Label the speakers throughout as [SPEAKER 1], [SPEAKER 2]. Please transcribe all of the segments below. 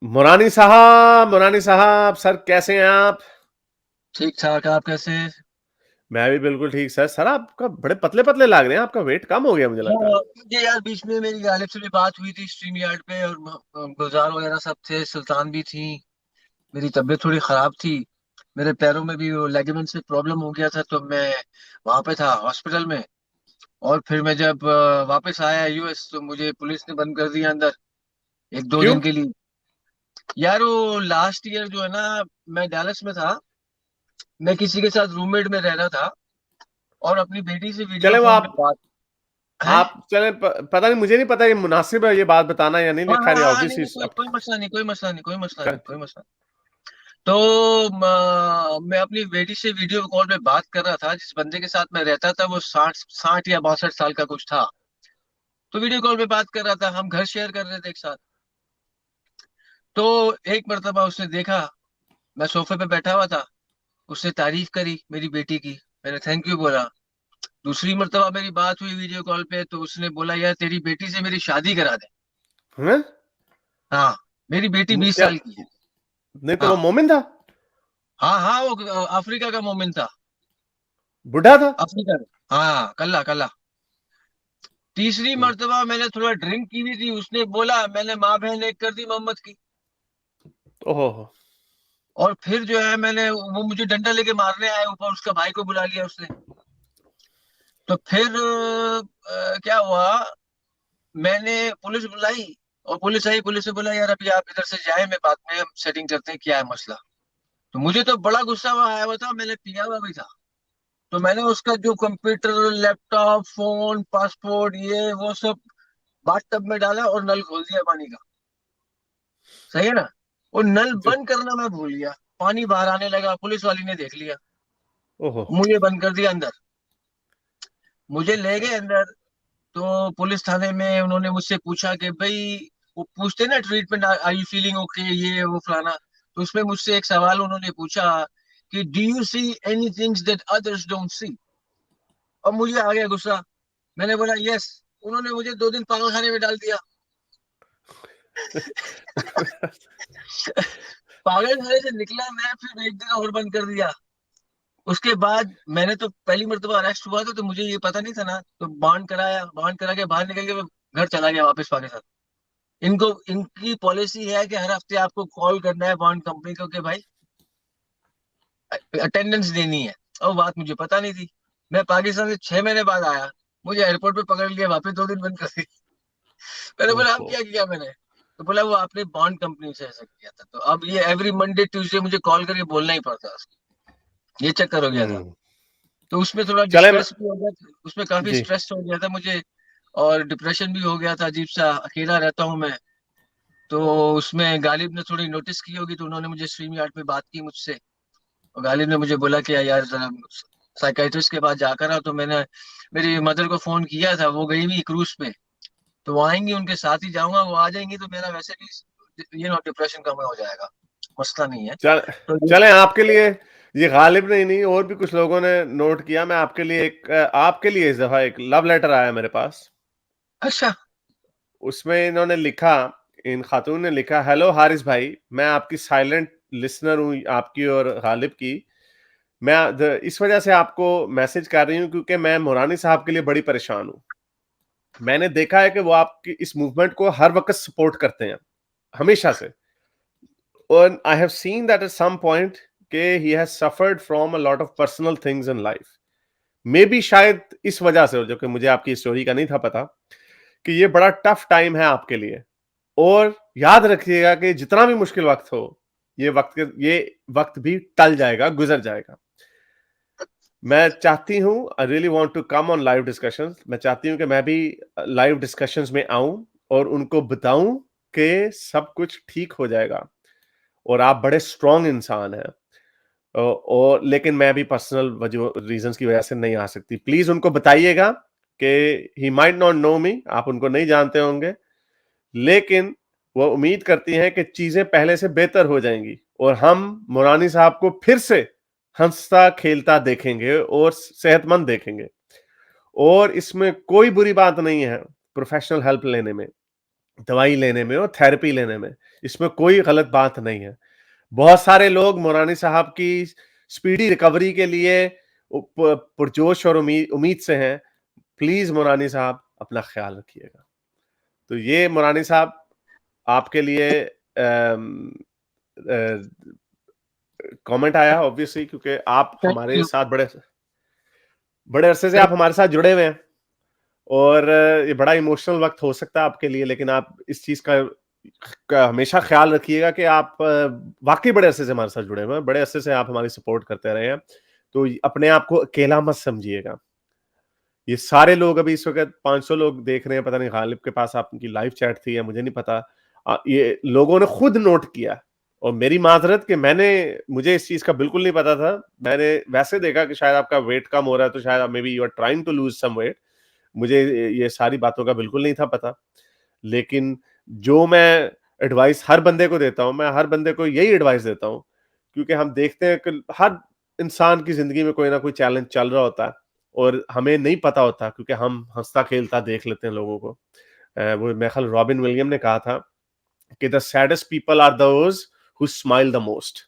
[SPEAKER 1] मुरानी साहब सर, कैसे हैं आप?
[SPEAKER 2] ठीक ठाक। आप कैसे?
[SPEAKER 1] मैं भी बिल्कुल ठीक सर। सर आपका बड़े पतले पतले लग रहे हैं, आपका वेट कम हो गया मुझे लगता है।
[SPEAKER 2] हाँ, ये यार बीच में मेरी गालिब से भी बात हुई थी स्ट्रीम यार्ड पे, और गुलजार वगैरह सब थे, सुल्तान भी थी। मेरी तबीयत थोड़ी खराब थी। मेरे पैरों में भी वो लेगामेंट से प्रॉब्लम हो गया था, तो मैं वहां पे था हॉस्पिटल में। और फिर मैं जब वापस आया यूएस, तो मुझे पुलिस ने बंद कर दिया अंदर एक दो
[SPEAKER 1] क्यों?
[SPEAKER 2] दिन के लिए। यार वो लास्ट ईयर जो है ना, मैं डैलस में था। मैं किसी के साथ रूममेट में रह रहा था, और अपनी बेटी से वीडियो
[SPEAKER 1] चले वो
[SPEAKER 2] फोन पे
[SPEAKER 1] आप
[SPEAKER 2] बात है।
[SPEAKER 1] आप चले पता नहीं, मुझे नहीं पता ये मुनासिब है ये बात बताना या नहीं,
[SPEAKER 2] हाँ
[SPEAKER 1] लेकिन
[SPEAKER 2] हाँ
[SPEAKER 1] खैर
[SPEAKER 2] हाँ हाँ, नहीं
[SPEAKER 1] ऑब्वियसली
[SPEAKER 2] नहीं, कोई
[SPEAKER 1] अब
[SPEAKER 2] कोई मसला नहीं, कोई मसला नहीं, कोई मसला नहीं,
[SPEAKER 1] क-
[SPEAKER 2] कोई मसला नहीं। तो मैं अपनी बेटी से वीडियो कॉल पे बात कर रहा था। जिस बंदे के साथ मैं रहता था वो 60 60 या 62 साल का कुछ था। तो वीडियो कॉल पे बात कर रहा था, हम घर शेयर कर रहे थे एक साथ। तो एक मर्तबा उसने देखा, मैं सोफे पे बैठा हुआ था। उसने तारीफ करी मेरी बेटी की। मैंने थैंक यू बोला। दूसरी मर्तबा मेरी बात हुई वीडियो कॉल पे, तो उसने बोला यार तेरी बेटी से मेरी शादी करा दे।
[SPEAKER 1] हैं?
[SPEAKER 2] हाँ, मेरी बेटी 20
[SPEAKER 1] क्या?
[SPEAKER 2] साल की है।
[SPEAKER 1] नहीं तो वो
[SPEAKER 2] हाँ
[SPEAKER 1] मोमिन था?
[SPEAKER 2] हाँ हाँ, वो अफ्रीका का मोमिन था।
[SPEAKER 1] बुढ़ा था?
[SPEAKER 2] अफ्रीका का। हाँ, कल्ला कल्ला। तीसरी
[SPEAKER 1] हम्म,
[SPEAKER 2] मर्तबा मैंने थोड़ा ड्रिंक की हुई थी, उसने बोला मैंने माँ बहन एक कर दी मोहम्मद की।
[SPEAKER 1] ओहो।
[SPEAKER 2] और फिर जो है मैंने, वो मुझे डंडा लेके मारने आया ऊपर, उसका भाई को बुला लिया उसने। तो फिर क्या हुआ, मैंने पुलिस बुलाई। और पुलिस आई, पुलिस ने बोला यार अभी आप इधर से जाए, मैं बाद में हम सेटिंग करते हैं क्या है मसला। तो मुझे तो बड़ा गुस्सा हुआ आया हुआ था, मैंने पिया हुआ भी था। तो मैंने उसका जो कंप्यूटर, लैपटॉप, फोन, पासपोर्ट, ये वो सब बाथ टब में डाला और नल खोल दिया पानी का। सही है ना? वो नल
[SPEAKER 1] जो
[SPEAKER 2] बंद करना मैं भूल गया। पानी बाहर आने लगा, पुलिस वाली ने देख लिया।
[SPEAKER 1] ओहो।
[SPEAKER 2] मुझे बंद कर दिया अंदर। मुझे ले गए अंदर। तो पुलिस थाने में उन्होंने मुझसे पूछा कि भाई, वो पूछते ना treatment, are you feeling okay, ये वो फलाना। तो उसमें मुझसे एक सवाल उन्होंने पूछा कि do you see any things that others don't see. और मुझे आ गया गुस्सा। मैंने बोला यस। उन्होंने मुझे 2 दिन पागल खाने में डाल दिया। पागल खाने से निकला मैं, फिर एक दिन और बंद कर दिया। उसके बाद मैंने तो पहली मर्तबा अरेस्ट हुआ था, तो मुझे ये पता नहीं था ना, तो बॉन्ड कराया, बॉन्ड करा के बाहर निकल के मैं घर चला गया वापस पाकिस्तान। इनको, इनकी पॉलिसी है कि हर हफ्ते आपको कॉल करना है बॉन्ड कंपनी को कि भाई अटेंडेंस देनी है। और बात मुझे पता नहीं थी। मैं पाकिस्तान से 6 महीने बाद आया। मुझे एयरपोर्ट पे पकड़ लिया, वापस 2 दिन बंद कर दी। मैंने बोला अब
[SPEAKER 1] ओहो।
[SPEAKER 2] क्या किया मैंने? तो बोला वो आपने बॉन्ड कंपनी से ऐसा किया था, तो अब ये एवरी मंडे ट्यूसडे मुझे कॉल करके बोलना ही पड़ता है उसको। ये चक्कर हो गया था।
[SPEAKER 1] हम्म।
[SPEAKER 2] तो उसमें थोड़ा
[SPEAKER 1] चले
[SPEAKER 2] डिस्ट्रेस भी हो गया था, उसमें काफी
[SPEAKER 1] जी।
[SPEAKER 2] स्ट्रेस हो गया था मुझे। और डिप्रेशन भी हो गया था, अजीब सा अकेला रहता हूँ मैं। तो उसमें गालिब ने थोड़ी नोटिस की होगी, तो उन्होंने मुझे स्ट्रीम यार्ड पे बात की मुझसे। और गालिब ने मुझे बोला कि यार जरा साइकेट्रिस्ट के पास जाकर आ। तो मैंने मेरी मदर को फोन किया था, वो गई हुई क्रूज पे। तो वो आएंगी, उनके साथ ही जाऊंगा, वो आ जाएंगी तो मेरा वैसे भी डिप्रेशन कम हो जाएगा। मसला नहीं है।
[SPEAKER 1] चल
[SPEAKER 2] तो
[SPEAKER 1] चलें आपके लिए। ये गालिब नहीं नहीं, और भी कुछ लोगों ने नोट किया। मैं आपके लिए आपके लिए इस दफा एक लव लेटर आया मेरे पास।
[SPEAKER 2] अच्छा।
[SPEAKER 1] उसमें इन्होंने लिखा, इन खातून ने लिखा, हेलो हारिस भाई, मैं आपकी साइलेंट लिसनर हूँ, आपकी और गालिब की। इस वजह से आपको मैसेज कर रही हूँ क्योंकि मैं मुरानी साहब के लिए बड़ी परेशान हूँ। मैंने देखा है कि वो आपकी इस मूवमेंट को हर वक्त सपोर्ट करते हैं, हमेशा से। और I have seen that at some point के he has suffered from a lot of personal things in life. Maybe बी शायद इस वजह से, जो कि मुझे आपकी स्टोरी का नहीं था पता, कि ये बड़ा टफ टाइम है आपके लिए। और याद रखिएगा कि जितना भी मुश्किल वक्त हो, ये वक्त भी टल जाएगा, गुजर जाएगा। मैं चाहती हूं, I really want to come on live discussions. मैं चाहती हूं कि मैं भी लाइव डिस्कशंस में आऊं और उनको बताऊं कि सब कुछ ठीक हो जाएगा। और आप बड़े स्ट्रांग इंसान हैं। और लेकिन मैं भी पर्सनल वजह रीजंस की वजह से नहीं आ सकती। प्लीज उनको बताइएगा कि ही माइट नॉट नो मी, आप उनको नहीं जानते होंगे, लेकिन वो उम्मीद करती हैं कि चीजें पहले से बेहतर हो जाएंगी और हम मुरानी साहब को फिर से हंसता खेलता देखेंगे और सेहतमंद देखेंगे। और इसमें कोई बुरी बात नहीं है प्रोफेशनल हेल्प लेने में। दवाई लेने में और थेरेपी लेने में। इसमें कोई गलत बात नहीं है। बहुत सारे लोग मौलानी साहब की स्पीडी रिकवरी के लिए पुरजोश और उम्मीद से हैं। प्लीज मौलानी साहब अपना ख्याल रखिएगा। तो ये मौलानी साहब आपके लिए कमेंट आया ऑब्वियसली, क्योंकि आप
[SPEAKER 2] थैंक
[SPEAKER 1] हमारे
[SPEAKER 2] यू।
[SPEAKER 1] साथ बड़े बड़े अरसे से आप हमारे साथ जुड़े हुए हैं, और ये बड़ा इमोशनल वक्त हो सकता है आपके लिए, लेकिन आप इस चीज का हमेशा ख्याल रखिएगा कि आप वाकई बड़े अरसे से हमारे साथ जुड़े हुए हैं, बड़े अरसे से आप हमारी सपोर्ट करते रहे हैं। तो अपने आप को अकेला मत समझिएगा। ये सारे लोग अभी इस वक्त 500 लोग देख रहे हैं, पता नहीं गालिब के पास आपकी लाइव चैट थी या मुझे नहीं पता। ये लोगों ने खुद नोट किया, और मेरी माजरत कि मुझे इस चीज का बिल्कुल नहीं पता था। मैंने वैसे देखा कि शायद आपका वेट कम हो रहा है, तो शायद maybe you are trying to lose some weight. मुझे ये सारी बातों का बिल्कुल नहीं था पता। लेकिन जो मैं एडवाइस हर बंदे को देता हूं, मैं हर बंदे को यही एडवाइस देता हूं, क्योंकि हम देखते हैं कि हर इंसान की जिंदगी में कोई ना कोई चैलेंज चल रहा होता है, और हमें नहीं पता होता, क्योंकि हम हंसता खेलता देख लेते हैं लोगों को। वो मेरे ख्याल रॉबिन विलियम ने कहा था कि the saddest people are those who smile the most.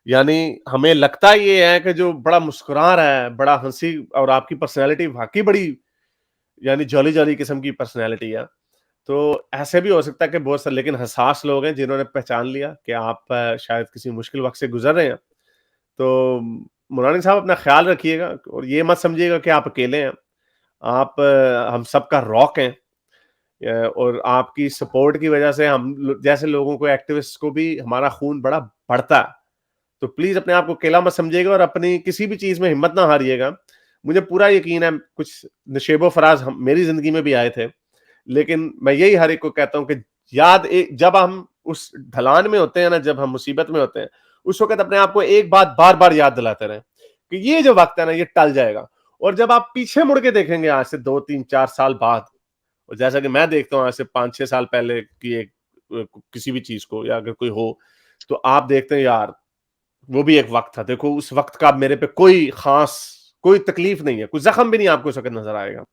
[SPEAKER 1] यानी हमें लगता ये है कि जो बड़ा मुस्कुरा रहा है, बड़ा हंसी, और आपकी पर्सनैलिटी वाकई बड़ी यानी जॉली जॉली किस्म की पर्सनैलिटी है। तो ऐसे भी हो सकता है कि बहुत सारे लेकिन हसास लोग हैं जिन्होंने पहचान लिया कि आप शायद किसी मुश्किल वक्त से गुजर रहे हैं। तो मुरानी साहब अपना ख्याल रखिएगा, और ये मत समझिएगा कि आप अकेले हैं। आप हम सबका रॉक हैं, और आपकी सपोर्ट की वजह से हम जैसे लोगों को, एक्टिविस्ट को भी हमारा खून बड़ा बढ़ता है। तो प्लीज अपने आप को अकेला मत समझिएगा, और अपनी किसी भी चीज में हिम्मत ना हारिएगा। मुझे पूरा यकीन है कुछ नशेबो फराज मेरी जिंदगी में भी आए थे, लेकिन मैं यही हर एक को कहता हूं कि जब हम उस ढलान में होते हैं ना, जब हम मुसीबत में होते हैं, उस वक्त अपने आप को एक बात बार बार याद दिलाते रहे कि ये जो वक्त है ना, ये टल जाएगा। और जब आप पीछे मुड़ के देखेंगे आज से 2 3 4 साल बाद, और जैसा कि मैं देखता हूँ आज से 5 6 साल पहले की एक किसी भी चीज को, या अगर कोई हो, तो आप देखते हैं यार वो भी एक वक्त था। देखो उस वक्त का मेरे पे कोई तकलीफ नहीं है, कोई जख्म भी नहीं आपको उस वक्त नजर आएगा।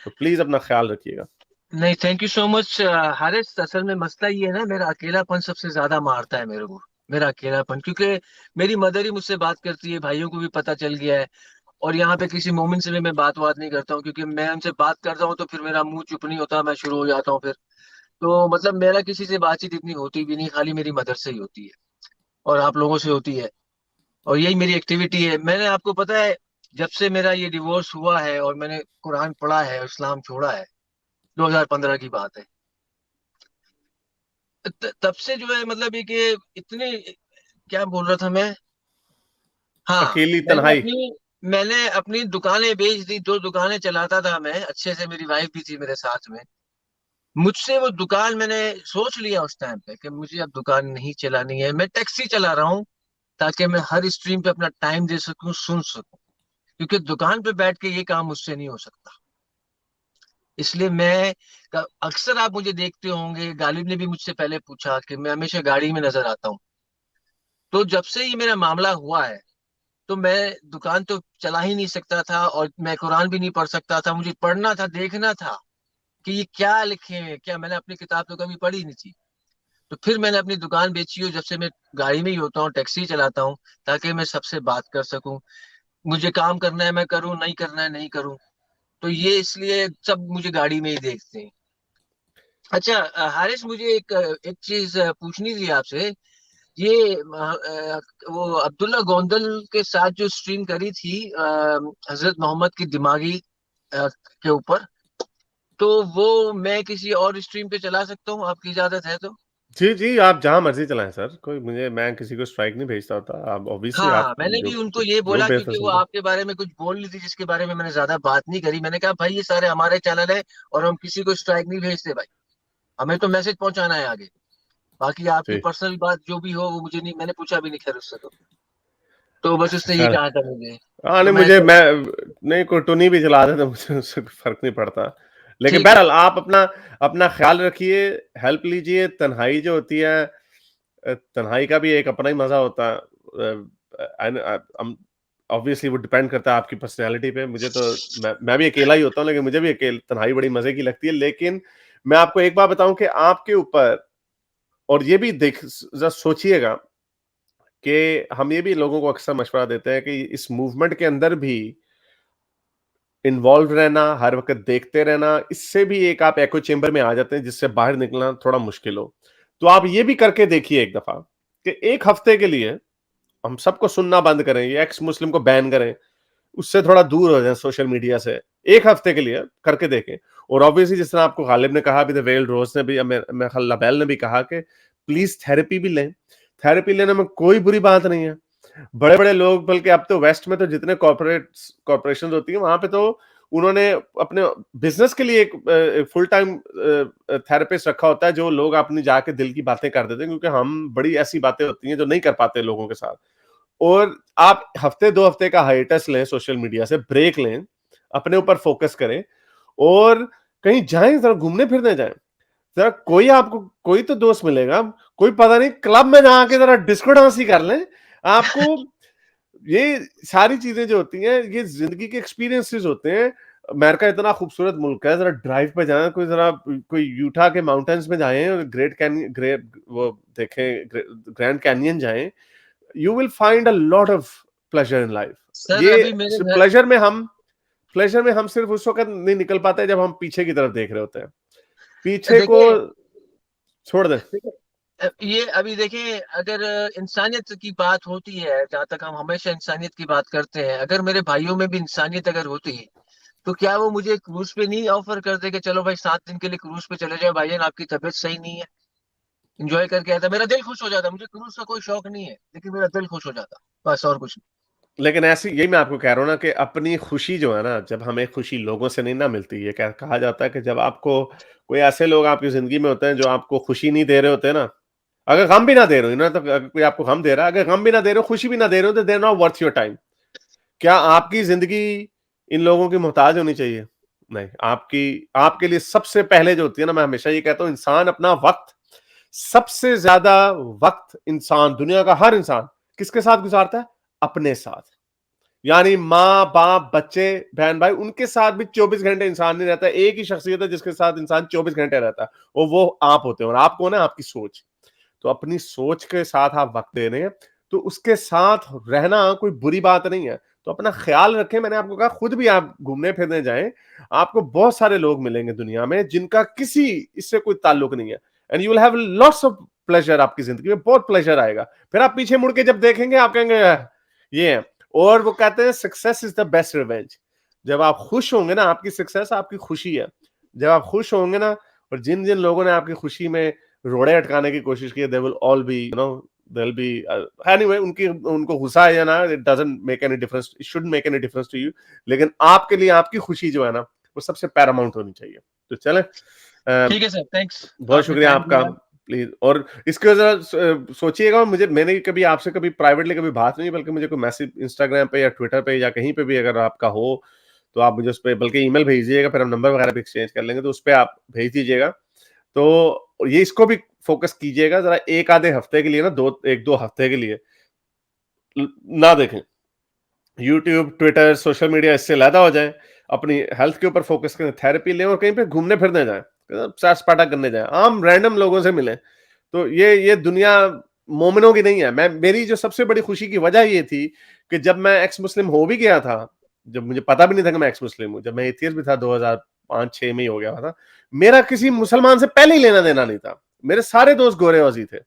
[SPEAKER 1] तो प्लीज अपना ख्याल रखिएगा।
[SPEAKER 2] नहीं, thank you so much Haris. असल में मसला ये है ना, मेरा अकेलापन सबसे ज्यादा मारता है मेरे को। मेरा अकेलापन, क्योंकि मेरी मदर ही मुझसे बात करती है, भाइयों को भी पता चल गया है। और यहाँ पे किसी मोमिन से भी मैं बात नहीं करता हूँ, क्योंकि मैं उनसे बात करता हूँ तो फिर मेरा मुंह चुप नहीं होता, मैं शुरू हो जाता हूँ फिर। तो मतलब मेरा किसी से बातचीत इतनी होती भी नहीं, खाली मेरी मदर से ही होती है और आप लोगों से होती है। और यही मेरी एक्टिविटी है। मैंने, आपको पता है, जब से मेरा ये डिवोर्स हुआ है और मैंने कुरान पढ़ा है और इस्लाम छोड़ा है, 2015 की बात है, तब से जो है मतलब ये कि इतने, क्या बोल रहा था मैं, हाँ,
[SPEAKER 1] अकेली
[SPEAKER 2] मैंने
[SPEAKER 1] तन्हाई।
[SPEAKER 2] अपनी मैंने अपनी दुकानें बेच दी। 2 दुकानें चलाता था मैं अच्छे से, मेरी वाइफ भी थी मेरे साथ में। मुझसे वो दुकान, मैंने सोच लिया उस टाइम पे कि मुझे अब दुकान नहीं चलानी है, मैं टैक्सी चला रहा हूँ, ताकि मैं हर स्ट्रीम पे अपना टाइम दे सकूं, सुन सकूं। क्योंकि दुकान पे बैठ के ये काम मुझसे नहीं हो सकता। इसलिए मैं, अक्सर आप मुझे देखते होंगे, गालिब ने भी मुझसे पहले पूछा कि मैं हमेशा गाड़ी में नजर आता हूँ। तो जब से ये मेरा मामला हुआ है, तो मैं दुकान तो चला ही नहीं सकता था, और मैं कुरान भी नहीं पढ़ सकता था। मुझे पढ़ना था, देखना था कि ये क्या लिखे हैं, क्या मैंने अपनी किताब तो कभी पढ़ी नहीं थी। तो फिर मैंने अपनी दुकान बेची हो, जब से मैं गाड़ी में ही होता हूँ, टैक्सी चलाता हूँ, ताकि मैं सबसे बात कर सकूं। मुझे काम करना है मैं करूँ, नहीं करना है नहीं करूँ। तो ये इसलिए सब मुझे गाड़ी में ही देखते हैं। अच्छा हारिस, मुझे एक चीज पूछनी थी आपसे। ये वो अब्दुल्ला गोंदल के साथ जो स्ट्रीम करी थी हजरत मोहम्मद की दिमागी के ऊपर, तो वो मैं किसी और स्ट्रीम पे चला सकता हूँ, आपकी इजाजत है तो?
[SPEAKER 1] जी जी, आप जहां मर्जी चलाएं सर, मैं किसी को स्ट्राइक नहीं भेजता होता। आप ऑब्वियसली
[SPEAKER 2] हाँ,
[SPEAKER 1] आप
[SPEAKER 2] मैंने
[SPEAKER 1] जो
[SPEAKER 2] भी उनको ये
[SPEAKER 1] जो
[SPEAKER 2] बोला,
[SPEAKER 1] बेहतर
[SPEAKER 2] क्योंकि वो
[SPEAKER 1] समझे।
[SPEAKER 2] आपके बारे में कुछ बोल रही थी जिसके बारे में मैंने ज्यादा बात नहीं करी। मैंने कहा भाई ये सारे हमारे चैनल है, और हम किसी को स्ट्राइक नहीं भेजते भाई, हमें तो मैसेज पहुंचाना है आगे। बाकी आपकी
[SPEAKER 1] जी।
[SPEAKER 2] पर्सनल बात जो भी हो वो मुझे नहीं, मैंने पूछा भी नहीं खैर उससे। तो बस उसने ये
[SPEAKER 1] सर,
[SPEAKER 2] कहा था मुझे।
[SPEAKER 1] हाँ
[SPEAKER 2] तो
[SPEAKER 1] नहीं,
[SPEAKER 2] मैं
[SPEAKER 1] मुझे
[SPEAKER 2] चल,
[SPEAKER 1] मैं नहीं, कोई टुनी भी चला दे तो मुझे उससे कोई फर्क नहीं पड़ता। लेकिन
[SPEAKER 2] ठीक है।
[SPEAKER 1] बहरहाल आप अपना अपना ख्याल रखिए, हेल्प लीजिए। तन्हाई जो होती है, तन्हाई का भी एक अपना ही मजा होता है। ऑब्वियसली वो डिपेंड करता है आपकी पर्सनैलिटी पे। मुझे तो मैं भी अकेला ही होता हूँ, लेकिन मुझे भी अकेले तन्हाई बड़ी मजे की लगती है। लेकिन मैं आपको एक बात बताऊं कि आपके ऊपर, और ये भी देख जरा सोचिएगा कि हम ये भी लोगों को अक्सर मशवरा देते हैं कि इस मूवमेंट के अंदर भी इन्वॉल्व रहना, हर वक्त देखते रहना, इससे भी एक आप एको चेंबर में आ जाते हैं जिससे बाहर निकलना थोड़ा मुश्किल हो। तो आप ये भी करके देखिए एक दफा कि एक हफ्ते के लिए हम सबको सुनना बंद करें, ये एक्स मुस्लिम को बैन करें, उससे थोड़ा दूर हो जाए सोशल मीडिया से, एक हफ्ते के लिए करके देखें। और ऑब्वियसली जिस तरह आपको गालिब ने कहा, अभी द वेल रोज ने भी, मैं लबैल ने भी कहा कि प्लीज थेरेपी भी लें। थेरेपी लेने में कोई बुरी बात नहीं है। बड़े बड़े लोग, बल्कि अब तो वेस्ट में तो जितने कॉर्पोरेशन होती है वहां पे तो उन्होंने अपने बिजनेस के लिए एक फुल टाइम थेरेपिस्ट रखा होता है, जो लोग अपनी जाके दिल की बातें कर देते हैं, क्योंकि हम बड़ी ऐसी बातें होती हैं जो नहीं कर पाते लोगों के साथ। और आप हफ्ते 2 हफ्ते का हाइटस लें, सोशल मीडिया से ब्रेक लें, अपने ऊपर फोकस करें और कहीं जाएं, जरा घूमने फिरने जाएं। जरा कोई आपको कोई तो दोस्त मिलेगा, कोई पता नहीं क्लब में जाके जरा डिस्को डांस ही कर लें। आपको ये सारी चीजें जो होती हैं, ये जिंदगी के एक्सपीरियंसेस होते हैं। अमेरिका इतना खूबसूरत मुल्क है, जरा ड्राइव पे जाएं, कोई यूटा के माउंटेन्स में जाएं और ग्रेट वो देखें, ग्रैंड कैनियन जाएं। You will find a lot of pleasure in life.
[SPEAKER 2] Sir
[SPEAKER 1] ये
[SPEAKER 2] अभी मेरे घर
[SPEAKER 1] प्लेजर में हम सिर्फ उस वक्त नहीं निकल पाते जब हम पीछे की तरफ देख रहे होते हैं। पीछे को
[SPEAKER 2] देखिए,
[SPEAKER 1] छोड़ दें।
[SPEAKER 2] ये अभी देखिए, अगर इंसानियत की बात होती है, जहां तक हम हमेशा इंसानियत की बात करते हैं, अगर मेरे भाइयों में भी इंसानियत अगर होती है, तो क्या वो मुझे क्रूज पे नहीं ऑफर करते कि चलो भाई 7 दिन के लिए क्रूज पे चले जाओ भाईजान, आपकी तबीयत सही नहीं है, एंजॉय करके आता। मेरा दिल खुश हो जाता। मुझे क्रूज का कोई शौक नहीं है, लेकिन मेरा दिल खुश हो जाता, बस और कुछ
[SPEAKER 1] लेकिन ऐसी, यही मैं आपको कह रहा हूं ना कि अपनी खुशी जो है ना, जब हमें खुशी लोगों से नहीं ना मिलती, ये कहा जाता है कि जब आपको कोई ऐसे लोग आपकी जिंदगी में होते हैं जो आपको खुशी नहीं दे रहे होते ना, अगर गम भी ना दे रहे हो ना, तो अगर कोई आपको गम दे रहा है, अगर गम भी ना दे रहे हो, खुशी भी ना दे रहे हो, तो they not worth your time. क्या आपकी जिंदगी इन लोगों की मोहताज होनी चाहिए? नहीं। आपकी आपके लिए सबसे पहले जो होती है ना, मैं हमेशा ये कहता हूं, इंसान अपना वक्त, सबसे ज्यादा वक्त इंसान, दुनिया का हर इंसान किसके साथ गुजारता है? अपने साथ। यानी माँ बाप बच्चे बहन भाई, उनके साथ भी 24 घंटे इंसान नहीं रहता। एक ही शख्सियत है जिसके साथ इंसान 24 घंटे रहता है, और वो आप होते हैं। और आप कौन है? आपकी सोच। तो अपनी सोच के साथ आप वक्त दे रहे हैं, तो उसके साथ रहना कोई बुरी बात नहीं है। तो अपना ख्याल रखें। मैंने आपको कहा, खुद भी आप घूमने फिरने जाएं, आपको बहुत सारे लोग मिलेंगे दुनिया में जिनका किसी इससे कोई ताल्लुक नहीं है, and you will have lots of pleasure. आपकी जिंदगी में बहुत प्लेजर आएगा। फिर आप पीछे मुड़ के जब देखेंगे, आप कहेंगे ये है। और वो कहते हैं success is the best revenge. जब आप खुश होंगे ना, आपकी सक्सेस आपकी खुशी है। जब आप खुश होंगे ना, और जिन जिन लोगों ने आपकी खुशी में रोड़े अटकाने की कोशिश की, they will all be, you know, they will be anyway, उनको गुस्सा है या ना, it doesn't make any difference, it shouldn't make any difference to you. लेकिन आपके लिए आपकी खुशी जो है ना, वो सबसे पैरामाउंट होनी चाहिए। तो चले,
[SPEAKER 2] ठीक है सर, थैंक्स,
[SPEAKER 1] बहुत
[SPEAKER 2] आपने
[SPEAKER 1] शुक्रिया
[SPEAKER 2] टाइम
[SPEAKER 1] आपका।
[SPEAKER 2] दिया।
[SPEAKER 1] प्लीज, और इसके जरा सोचिएगा, मैंने कभी आपसे कभी प्राइवेटली कभी बात नहीं, बल्कि मुझे कोई मैसेज इंस्टाग्राम पे या ट्विटर पे या कहीं पे भी अगर आपका हो, तो आप मुझे उस पर बल्कि ईमेल भेज दीजिएगा, फिर हम नंबर वगैरह भी एक्सचेंज कर लेंगे। तो उस पर आप भेज दीजिएगा। तो ये इसको भी फोकस कीजिएगा जरा, एक आधे हफ्ते के लिए ना, 1-2 हफ्ते के लिए ना देखें यूट्यूब, ट्विटर, सोशल मीडिया, इससे अलहदा हो जाए। अपनी हेल्थ के ऊपर फोकस करें, थेरेपी लें, और कहीं पे घूमने फिरने जाएं, सैर सपाटा करने जाएं, आम रैंडम लोगों से मिलें। तो ये दुनिया मोमिनों की नहीं है। मेरी जो सबसे बड़ी खुशी की वजह ये थी कि जब मैं एक्स मुस्लिम हो भी गया था, जब मुझे पता भी नहीं था कि मैं एक्स मुस्लिम हूं, जब मैं एथियस्ट भी था, 2005-6 में ही हो गया था, मेरा किसी मुसलमान से पहले ही लेना देना नहीं था। मेरे सारे दोस्त गोरे वजी थे,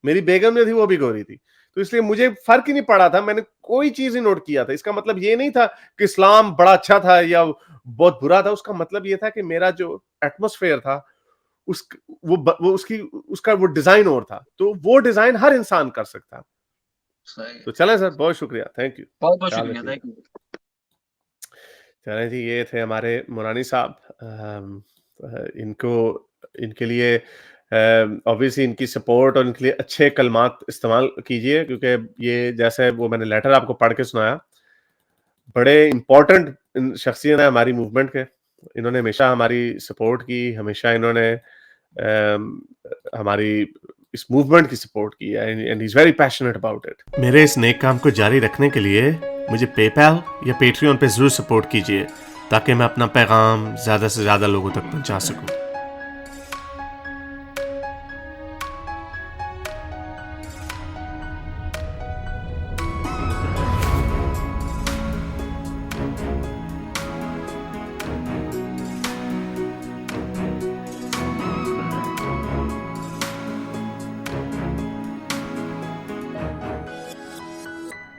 [SPEAKER 1] मेरी बेगम जो थी वो भी गोरी थी, तो इसलिए मुझे फर्क ही नहीं पड़ा था। मैंने कोई चीज ही नोट किया था। इसका मतलब ये नहीं था कि इस्लाम बड़ा अच्छा था या बहुत बुरा था। उसका मतलब ये था कि मेरा जो एटमोस्फेयर था, उस वो उसकी उसका वो डिजाइन और था, तो वो डिजाइन हर इंसान कर सकता।
[SPEAKER 2] सही,
[SPEAKER 1] तो चलें सर, बहुत शुक्रिया, थैंक यू,
[SPEAKER 2] बहुत बहुत
[SPEAKER 1] ख्याल
[SPEAKER 2] शुक्रिया,
[SPEAKER 1] रखिएगा।
[SPEAKER 2] Thank you.
[SPEAKER 1] चलें जी, ये थे हमारे मुरानी साहब। इनको इनके लिए ऑब्वियसली इनकी सपोर्ट और इनके लिए अच्छे कलमात इस्तेमाल कीजिए, क्योंकि ये जैसे वो मैंने लेटर आपको पढ़ के सुनाया, बड़े इंपॉर्टेंट शख्सियत है हमारी मूवमेंट के। इन्होंने हमेशा हमारी सपोर्ट की, हमेशा इन्होंने हमारी इस मूवमेंट की सपोर्ट की है, and he is very passionate about it. मेरे इस नेक काम को जारी रखने के लिए मुझे पेपैल या पेट्रियन पे जरूर सपोर्ट कीजिए, ताकि मैं अपना पैगाम ज्यादा से ज्यादा लोगों तक पहुंचा सकूं।